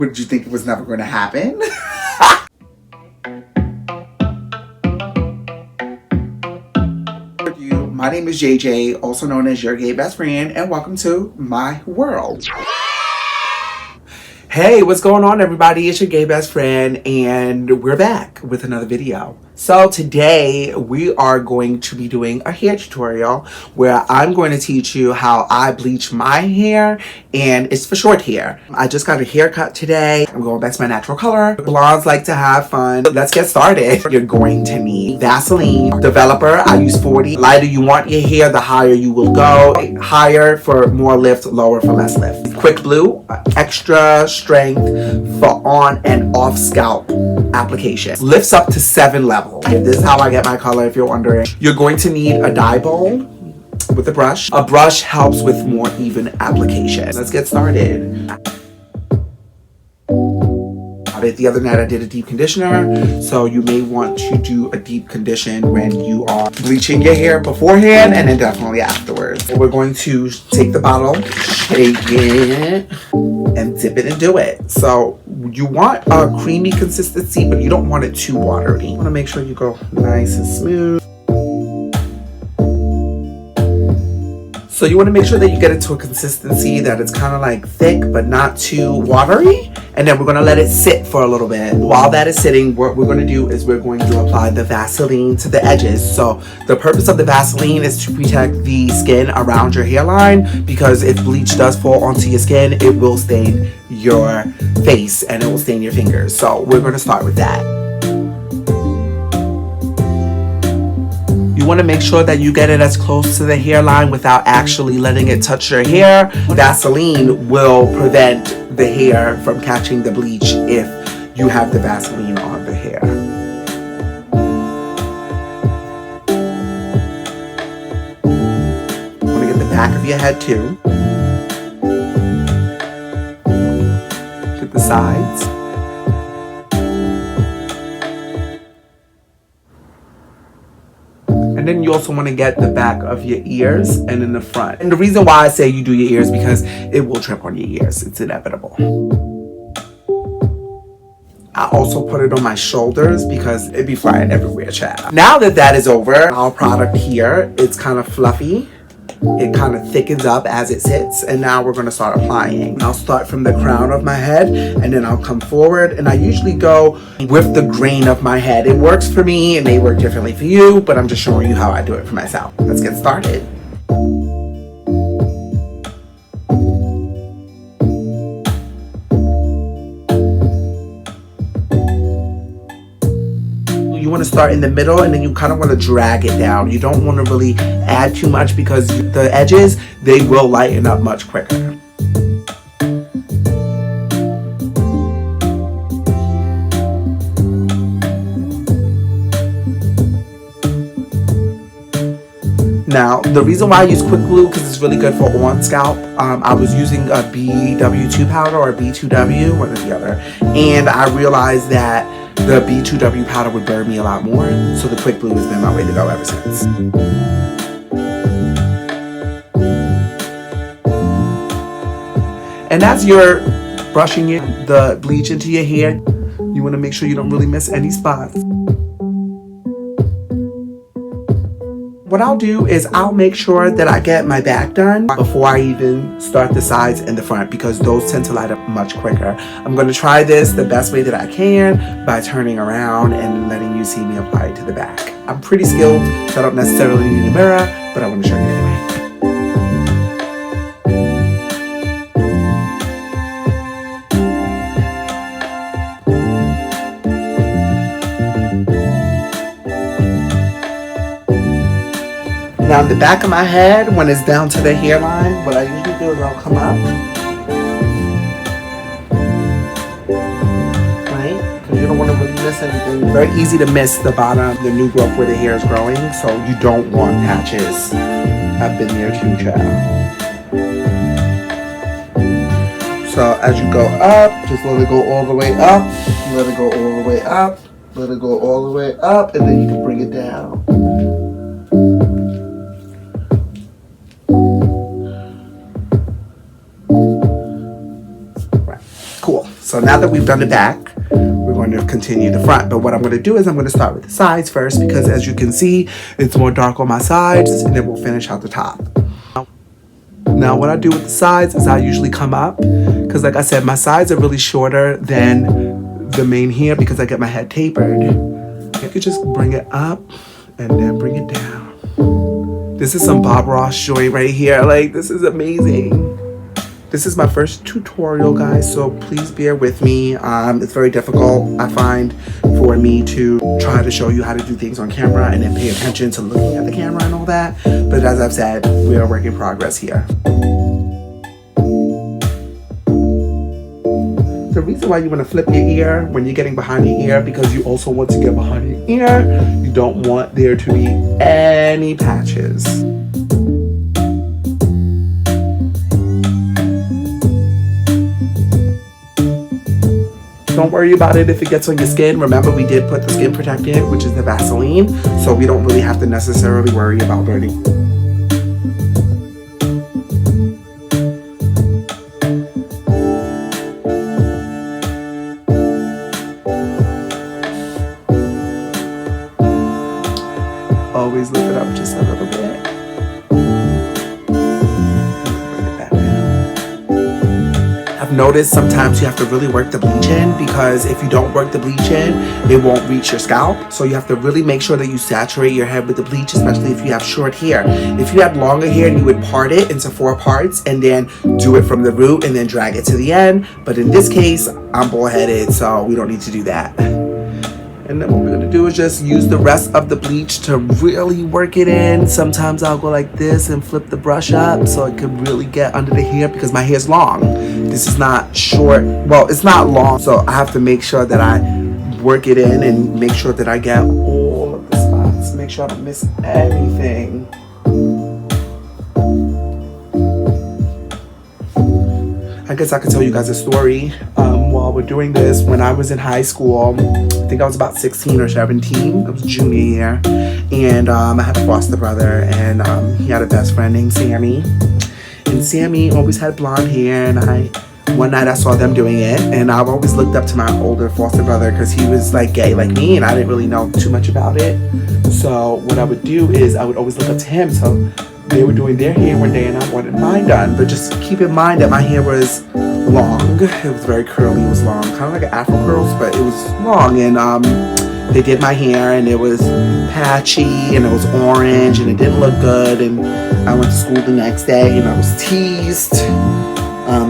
Did you think it was never going to happen? My name is JJ, also known as your gay best friend, and welcome to my world. Hey, what's going on, everybody? It's your gay best friend, and we're back with another video. So today we are going to be doing a hair tutorial where I'm going to teach you how I bleach my hair, and it's for short hair. I just got a haircut today. I'm going back to my natural color. Blondes like to have fun. Let's get started. You're going to need Vaseline. Developer, I use 40. The lighter you want your hair, the higher you will go. Higher for more lift, lower for less lift. Quick Blue, extra strength for on and off scalp application. Lifts up to 7 levels. This is how I get my color, if you're wondering. You're going to need a dye bowl with a brush. A brush helps with more even application. Let's get started. The other night I did a deep conditioner, so you may want to do a deep condition when you are bleaching your hair beforehand and then definitely afterwards. We're going to take the bottle, shake it, and dip it and do it. So you want a creamy consistency, but you don't want it too watery. You want to make sure you go nice and smooth. So you want to make sure that you get it to a consistency that it's kind of like thick but not too watery. And then we're going to let it sit for a little bit. While that is sitting, what we're going to do is we're going to apply the Vaseline to the edges. So the purpose of the Vaseline is to protect the skin around your hairline, because if bleach does fall onto your skin, it will stain your face and it will stain your fingers. So we're going to start with that. You want to make sure that you get it as close to the hairline without actually letting it touch your hair. Vaseline will prevent the hair from catching the bleach if you have the Vaseline on the hair. You want to get the back of your head too. Get the sides. And then you also want to get the back of your ears and in the front. And the reason why I say you do your ears, because it will trip on your ears. It's inevitable. I also put it on my shoulders because it'd be flying everywhere, child. Now that that is over, our product here, it's kind of fluffy. It kind of thickens up as it sits, and now we're going to start applying. I'll start from the crown of my head, and then I'll come forward, and I usually go with the grain of my head. It works for me, it may work differently for you, but I'm just showing you how I do it for myself. Let's get started. You want to start in the middle, and then you kind of want to drag it down. You don't want to really add too much because the edges, they will lighten up much quicker. Now, the reason why I use Quick Glue, because it's really good for on scalp. I was using a BW2 powder or B2W, one or the other, and I realized that the B2W powder would burn me a lot more, so the Quick Glue has been my way to go ever since. And as you're brushing the bleach into your hair, you want to make sure you don't really miss any spots. What I'll do is I'll make sure that I get my back done before I even start the sides and the front, because those tend to light up much quicker. I'm going to try this the best way that I can by turning around and letting you see me apply it to the back. I'm pretty skilled, so I don't necessarily need a mirror, but I want to show you anyway. Now the back of my head, when it's down to the hairline, what I usually do is I'll come up, right? Because you don't want to really miss anything. It's very easy to miss the bottom, the new growth where the hair is growing, so you don't want patches. I've been there too, child. So as you go up, just let it go all the way up, let it go all the way up, let it go all the way up, and then you can bring it down. So now that we've done the back, we're going to continue the front. But what I'm going to do is I'm going to start with the sides first, because as you can see, it's more dark on my sides, and then we'll finish out the top. Now what I do with the sides is I usually come up, because like I said, my sides are really shorter than the main hair because I get my head tapered. You could just bring it up and then bring it down. This is some Bob Ross joint right here. Like, this is amazing. This is my first tutorial, guys, so please bear with me. It's very difficult, I find, for me to try to show you how to do things on camera and then pay attention to looking at the camera and all that. But as I've said, we are a work in progress here. The reason why you want to flip your ear when you're getting behind your ear, because you also want to get behind your ear. You don't want there to be any patches. Don't worry about it if it gets on your skin. Remember, we did put the skin protectant, which is the Vaseline, so we don't really have to necessarily worry about burning. Always lift it up just a little bit. Notice sometimes you have to really work the bleach in, because if you don't work the bleach in, it won't reach your scalp. So you have to really make sure that you saturate your head with the bleach, especially if you have short hair. If you had longer hair, you would part it into 4 parts and then do it from the root and then drag it to the end. But in this case, I'm bald-headed, so we don't need to do that. And then what we're going to do is just use the rest of the bleach to really work it in. Sometimes I'll go like this and flip the brush up so it can really get under the hair, because my hair is long. This is not short. Well, it's not long, so I have to make sure that I work it in and make sure that I get all of the spots. Make sure I don't miss anything. I guess I could tell you guys a story while we're doing this. When I was in high school, I think I was about 16 or 17. It was junior year. And I had a foster brother, and he had a best friend named Sammy. And Sammy always had blonde hair, and one night I saw them doing it, and I've always looked up to my older foster brother because he was like gay like me, and I didn't really know too much about it. So what I would do is I would always look up to him. So they were doing their hair one day and I wanted mine done, but just keep in mind that my hair was long. It was very curly. It was long, kind of like an afro curls, but it was long. And they did my hair, and it was patchy, and it was orange, and it didn't look good. And I went to school the next day, and I was teased.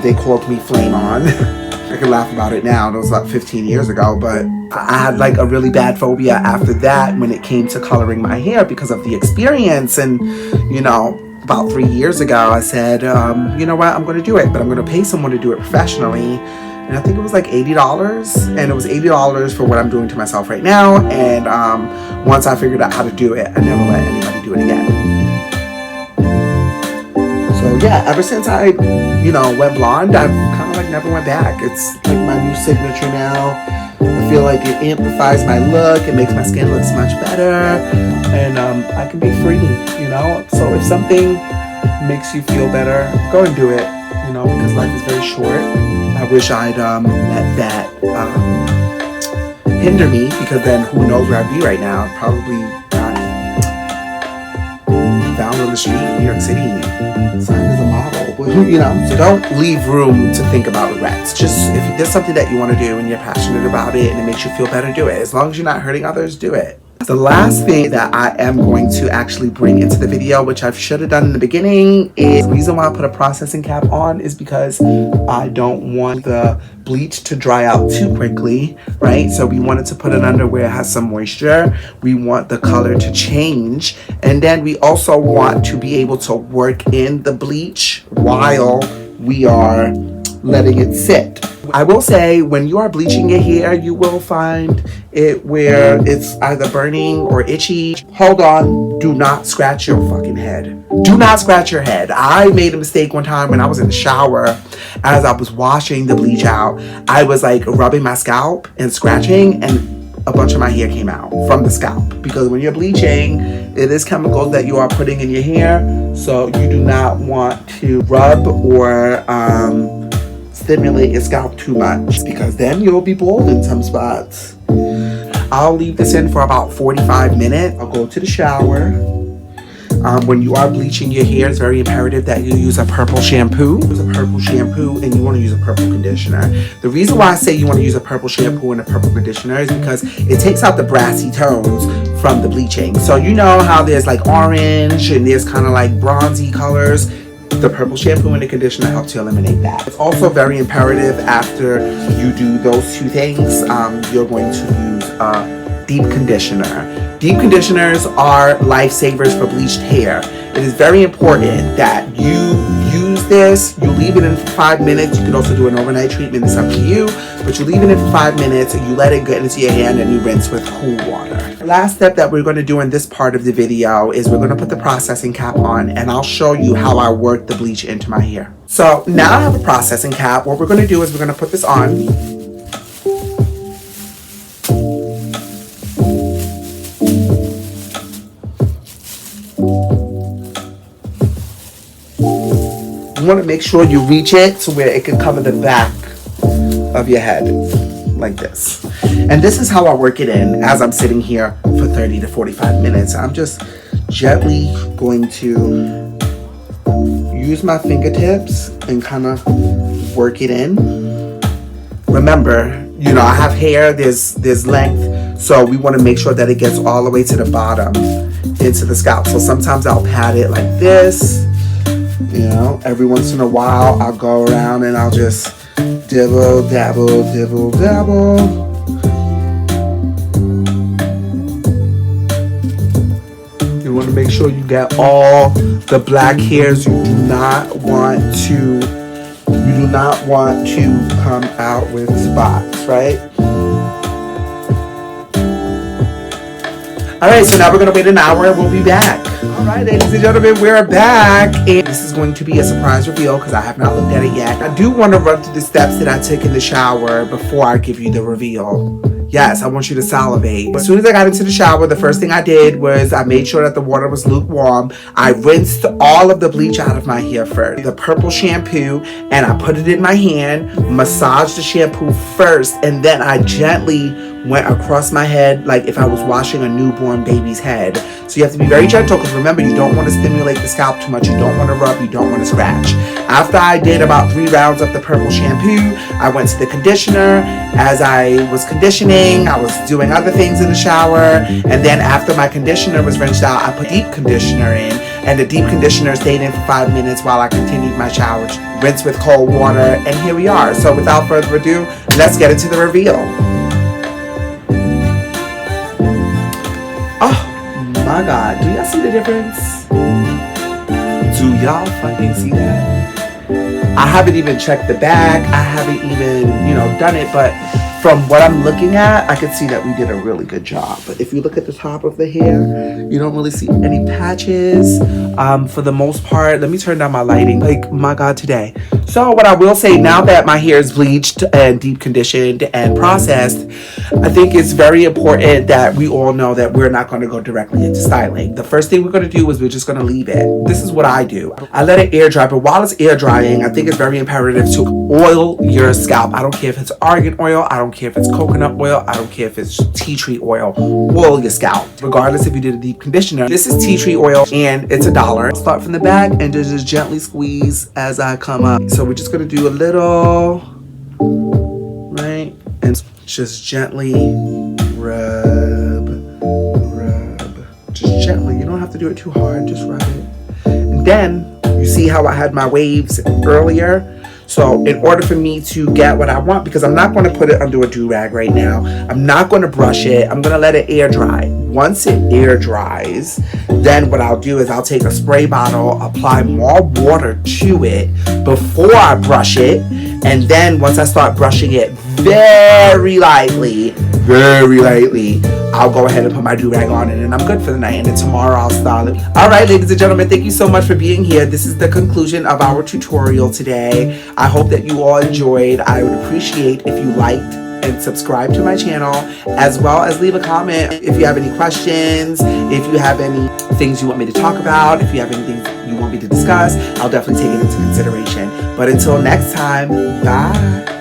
They called me Flame On. I can laugh about it now. It was about 15 years ago, but I had like a really bad phobia after that when it came to coloring my hair because of the experience. And you know, about 3 years ago, I said, you know what, I'm going to do it, but I'm going to pay someone to do it professionally. And I think it was like $80, and it was $80 for what I'm doing to myself right now. And once I figured out how to do it, I never let anybody do it again. So yeah, ever since I, went blonde, I've kind of like never went back. It's like my new signature now. I feel like it amplifies my look. It makes my skin look much better, and I can be free, So if something makes you feel better, go and do it, because life is very short. I wish I'd let that hinder me, because then who knows where I'd be right now. Probably down on the street in New York City, signed as a model, So don't leave room to think about regrets. Just if there's something that you want to do and you're passionate about it and it makes you feel better, do it. As long as you're not hurting others, do it. The last thing that I am going to actually bring into the video, which I should have done in the beginning, is the reason why I put a processing cap on is because I don't want the bleach to dry out too quickly, right? So we wanted to put it under where it has some moisture. We want the color to change. And then we also want to be able to work in the bleach while we are letting it sit. I will say, when you are bleaching your hair, you will find it where it's either burning or itchy. Hold on. Do not scratch your fucking head. Do not scratch your head. I made a mistake one time when I was in the shower. As I was washing the bleach out, I was like rubbing my scalp and scratching, and a bunch of my hair came out from the scalp. Because when you're bleaching, it is chemicals that you are putting in your hair. So you do not want to rub or stimulate your scalp too much, because then you'll be bald in some spots. I'll leave this in for about 45 minutes. I'll go to the shower. When you are bleaching your hair, it's very imperative that you use a purple shampoo. Use a purple shampoo, and you want to use a purple conditioner. The reason why I say you want to use a purple shampoo and a purple conditioner is because it takes out the brassy tones from the bleaching. So you know how there's like orange and there's kind of like bronzy colors. The purple shampoo and the conditioner helps to eliminate that. It's also very imperative after you do those two things, you're going to use a deep conditioner. Deep conditioners are lifesavers for bleached hair. It is very important that you use this. You leave it in for 5 minutes. You can also do an overnight treatment. It's up to you. But you leave it in for 5 minutes. You let it get into your hair, and then you rinse with cool water. The last step that we're going to do in this part of the video is we're going to put the processing cap on, and I'll show you how I work the bleach into my hair. So now I have a processing cap. What we're going to do is we're going to put this on. You want to make sure you reach it to where it can cover the back of your head, like this. And this is how I work it in as I'm sitting here for 30 to 45 minutes. I'm just gently going to use my fingertips and kind of work it in. Remember, you know, I have hair, there's length, so we want to make sure that it gets all the way to the bottom into the scalp. So sometimes I'll pat it like this. You know, every once in a while I'll go around and I'll just dibble, dabble, dibble, dabble. You want to make sure you get all the black hairs. You do not want to come out with spots, right? Alright, so now we're going to wait an hour and we'll be back. Alright, ladies and gentlemen, we're back. And this is going to be a surprise reveal because I have not looked at it yet. I do want to run through the steps that I took in the shower before I give you the reveal. Yes, I want you to salivate. As soon as I got into the shower, the first thing I did was I made sure that the water was lukewarm. I rinsed all of the bleach out of my hair first. The purple shampoo, and I put it in my hand, massaged the shampoo first, and then I gently went across my head like if I was washing a newborn baby's head. So you have to be very gentle because remember, you don't want to stimulate the scalp too much. You don't want to rub. You don't want to scratch. After I did about 3 rounds of the purple shampoo, I went to the conditioner. As I was conditioning, I was doing other things in the shower. And then after my conditioner was rinsed out, I put deep conditioner in. And the deep conditioner stayed in for 5 minutes while I continued my shower. Rinse with cold water. And here we are. So without further ado, let's get into the reveal. Oh my God, do y'all see the difference? Do y'all fucking see that? I haven't even checked the back. I haven't even, you know, done it, but from what I'm looking at, I can see that we did a really good job. But if you look at the top of the hair, you don't really see any patches. For the most part, let me turn down my lighting. Like, my God, today. So what I will say, now that my hair is bleached and deep conditioned and processed, I think it's very important that we all know that we're not going to go directly into styling. The first thing we're going to do is we're just going to leave it. This is what I do. I let it air dry, but while it's air drying, I think it's very imperative to oil your scalp. I don't care if it's argan oil. I don't care if it's coconut oil. I don't care if it's tea tree oil. Oil your scalp, regardless if you did a deep conditioner. This is tea tree oil and it's $1. Start from the back and just gently squeeze as I come up. So we're just going to do a little, right? And just gently rub. Just gently. You don't have to do it too hard. Just rub it. And then you see how I had my waves earlier? So in order for me to get what I want, because I'm not going to put it under a do-rag right now. I'm not going to brush it. I'm going to let it air dry. Once it air dries, then what I'll do is I'll take a spray bottle, apply more water to it before I brush it. And then once I start brushing it very lightly, I'll go ahead and put my do-rag on it and I'm good for the night. And then tomorrow I'll style it. All right, ladies and gentlemen, thank you so much for being here. This is the conclusion of our tutorial today. I hope that you all enjoyed. I would appreciate if you liked, and subscribe to my channel, as well as leave a comment if you have any questions, if you have any things you want me to talk about, if you have anything you want me to discuss. I'll definitely take it into consideration. But until next time, bye.